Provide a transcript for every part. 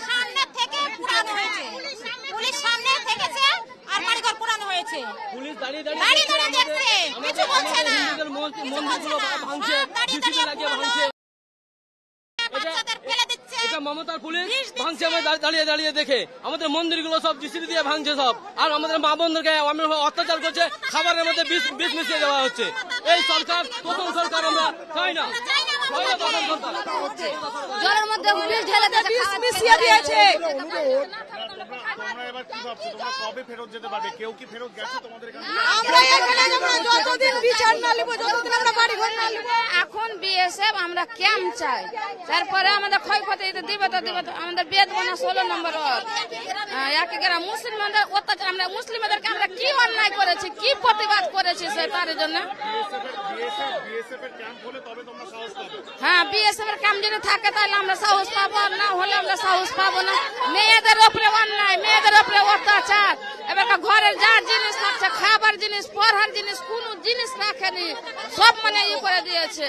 সামনে থেকে পুরানো হয়েছে, পুলিশ সামনে থেকেছে আর বাড়িঘর পুরানো হয়েছে। পুলিশ দাঁড়িয়ে দেখছে, কিছু বলছে না। মমতার পুলিশ ভাঙছে, দাঁড়িয়ে দাঁড়িয়ে দেখে আমাদের মন্দিরগুলো সব জিসিবি দিয়ে ভাঙছে সব, আর আমাদের মা বোনদেরকে অত্যাচার করছে, খাবারের মধ্যে বিষ মিশিয়ে দেওয়া হচ্ছে। এই সরকার প্রথম সরকার আমরা চাই না। জলের মধ্যে পুলিশ ঢেলে বিষ মিশিয়ে দিয়েছে। কবে ফেরত যেতে পারবে? কেউ কি ফেরত গেছে তোমাদের কাছে? আমরা এখানে যতদিন বিচার না নিব, যতদিন আমরা বাড়ি ঘর না নিব। এখন বিএসএফ আমরা ক্যাম্প চাই, তারপরে আমাদের ক্ষয়ক্ষতি দিবে তো আমাদের বেদ বানা 16 নম্বর মুসলিমদের অত্যাচার, আমরা মুসলিমদেরকে আমরা কি অন্যায় করেছি, কি প্রতিবাদ করেছি তার জন্য। হ্যাঁ, বিএসএফ এর ক্যাম্প যদি থাকে তাহলে আমরা সাহস পাবো, আর না হলে আমরা সাহস পাবো না। মেয়েদের উপরে অন্যায়, মেয়েদের উপরে অত্যাচার, এবার ঘরের যা জিনিস থাকছে, খাবার জিনিস, পড়ার জিনিস, কোন জিনিস রাখেনি, সব মানে করে দিয়েছে।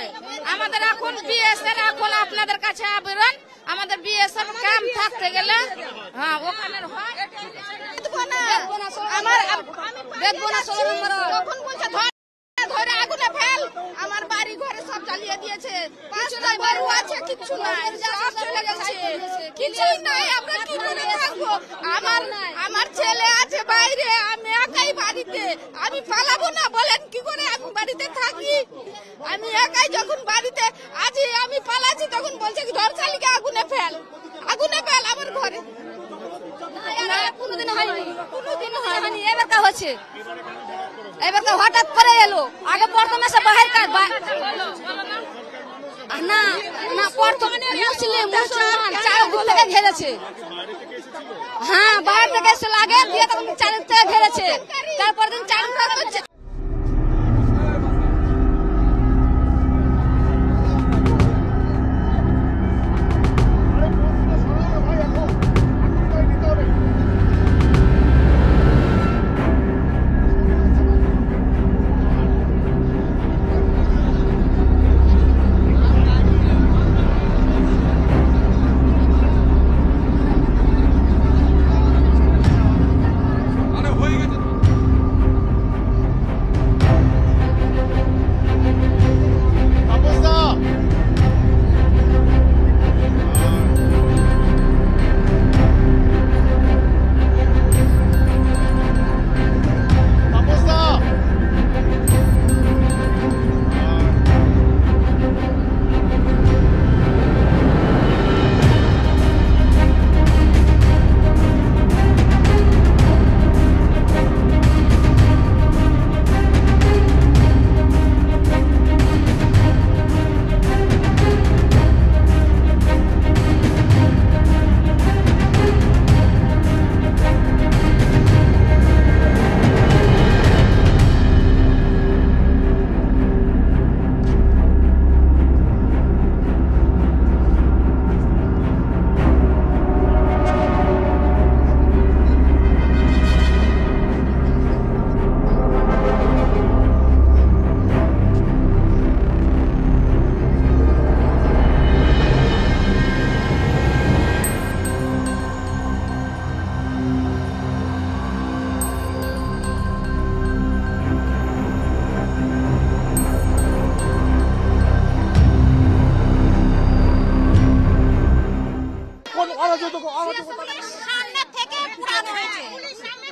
আমাদের এখন বিএসএফ এখন আপনাদের কাছে আবেদন, আমাদের বিএসএফ ক্যাম্প থাকতে গেলে হ্যাঁ ওখানে আমার বেদবনা 16 নম্বর তখন বলছে ধরে আগুনে ফেল, আমার বাড়ি ঘরে সব জ্বালিয়ে দিয়েছে, 5টায় বাড়ি আছে, কিচ্ছু নাই, সব চলে গেছে, কিছুই নাই। আমরা কি করে থাকবো? আমার ছেলে আছে বাইরে, আমি একাই বাড়িতে, আমি পালাবো না বলেন কি করে? আমি বাড়িতে থাকি, আমি একাই যখন বাড়িতে আছি, আমি পালাচ্ছি, তখন বলছে ঘর চালিয়ে আগুনে ফেল আমার ঘরে। কোনোদিন হয়নি, এবার হচ্ছে, এবার হঠাৎ করে এলো। আগে প্রথমে সে বাহির না প্রথমে মুসলমান চারদিক থেকে ঘেরেছে। হ্যাঁ, বাইরে থেকে এসেছিল আগে, দিয়ে তখন চারদিক থেকে ঘেরেছে, তারপর দিন চারদিক সামনে থেকে পুরানো হয়েছে,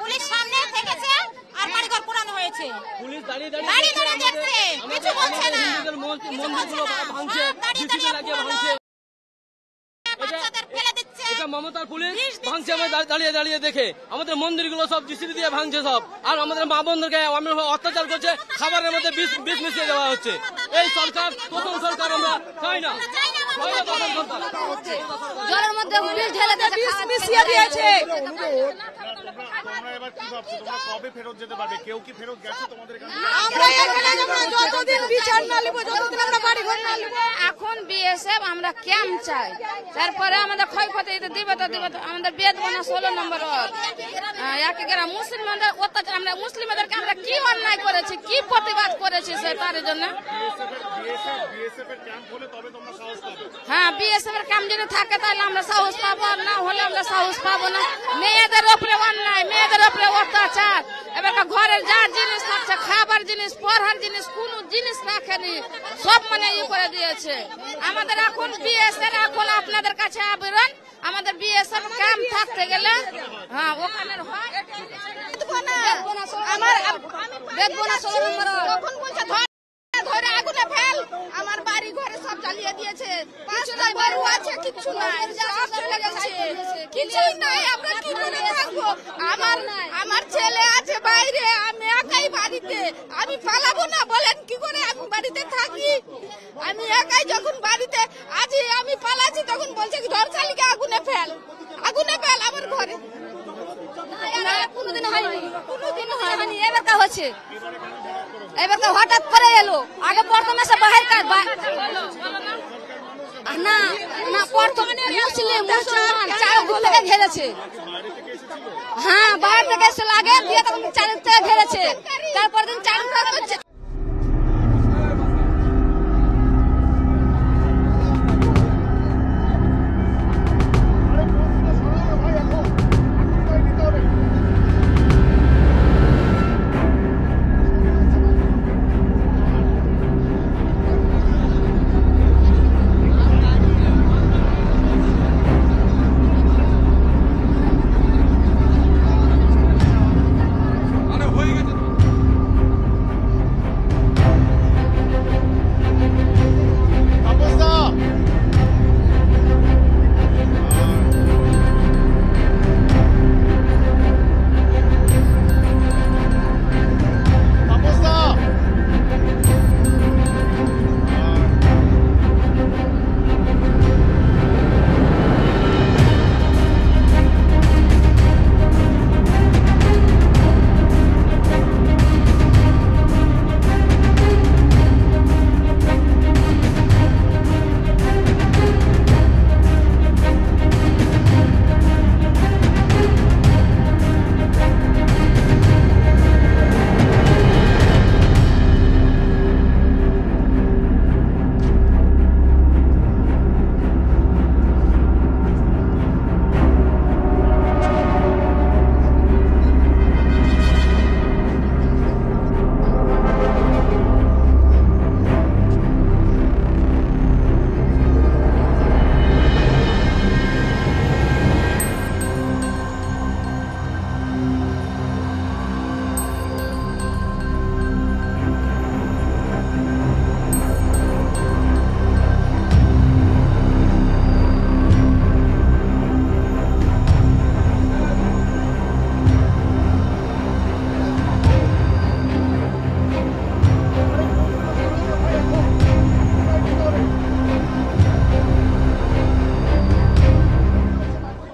পুলিশ সামনে থেকেছে আর বাড়িঘর পুরানো হয়েছে। পুলিশ দাঁড়িয়ে দেখছে, কিছু বলছে না। মন্দিরগুলো ভাঙছে, জিসিবি লাগিয়ে ভাঙছে। মমতার পুলিশ ভাঙছে, দাঁড়িয়ে দাঁড়িয়ে দেখে আমাদের মন্দিরগুলো সব জিসিবি দিয়ে ভাঙছে সব, আর আমাদের মা বোনদেরকে অত্যাচার করছে, খাবারের মধ্যে বিষ মিশিয়ে দেওয়া হচ্ছে। এই সরকার প্রথম সরকার আমরা চাই না। জলের মধ্যে পুলিশ ঢেলে বিষ মিশিয়ে দিয়েছে। তোমরা এবার কি ভাবছো তোমরা কবে ফেরত যেতে পারবে? কেউ কি ফেরত গেছে তোমাদের কাছে? আমরা এখানে যতদিন বিচার না নিব, যতদিন আমরা বাড়ি ঘর না নিব। এখন বিএসএফ আমরা ক্যাম্প চাই, তারপরে আমাদের ক্ষয়ক্ষতি দিবে তো দিবে তো। আমাদের বেদবনা 16 নম্বর এক গ্রাম মুসলিমদের অত্যাচার, আমরা মুসলিমদেরকে আমরা কি অন্যায় করেছি, কি প্রতিবাদ করেছি সে তার জন্য। বিএসএফ এর ক্যাম্প হলে তবে তোমরা সাহস পাবে। হ্যাঁ, বিএসএফ এর ক্যাম্প যদি থাকে তাহলে আমরা সাহস পাবো, আর না হলে আমরা সাহস পাবো না। মেয়েদের উপরে অন্যায়, মেয়েদের উপরে অত্যাচার, এবার ঘরের যা জিনিস থাকছে, খাবার জিনিস, পড়ার জিনিস, কোন জিনিস রাখেনি, সব মানে ই করে দিয়েছে। আমাদের এখন বিএসএফ, এখন আপনাদের কাছে আবেদন, আমাদের বিএসএফ ক্যাম্প থাকতে গেলে হ্যাঁ ওখানে আমার দেখবো না 16 নম্বর তখন বলছে ধরে আগুনে ফেল, আমার বাড়ি ঘরে সব জ্বালিয়ে দিয়েছে। 5টাই বাড়ি আছে, কিচ্ছু নাই, সব চলে গেছে, কিছুই নাই। আমরা কি করে থাকবো? আমার ছেলে আছে বাইরে, আমি একাই বাড়িতে, আমি পালাবো না বলেন কি করে? আমি বাড়িতে থাকি, আমি একাই যখন বাড়িতে আছি, আমি পালাচ্ছি, তখন বলছে কি ধর শালিকে আগুনে ফেল, আগুনে ফেল আমার ঘরে। কোনোদিন হয়নি, কোনোদিন হয়নি, এবার হচ্ছে, এবার হঠাৎ করে এলো। আগে প্রথমে সে বাহির কাজ না না, প্রথমে মুসলমান চার থেকে ঘেরেছে। হ্যাঁ, বাইরে থেকে এসে লাগে দিয়ে তখন চার থেকে ঘেরেছে। তারপর দিন চার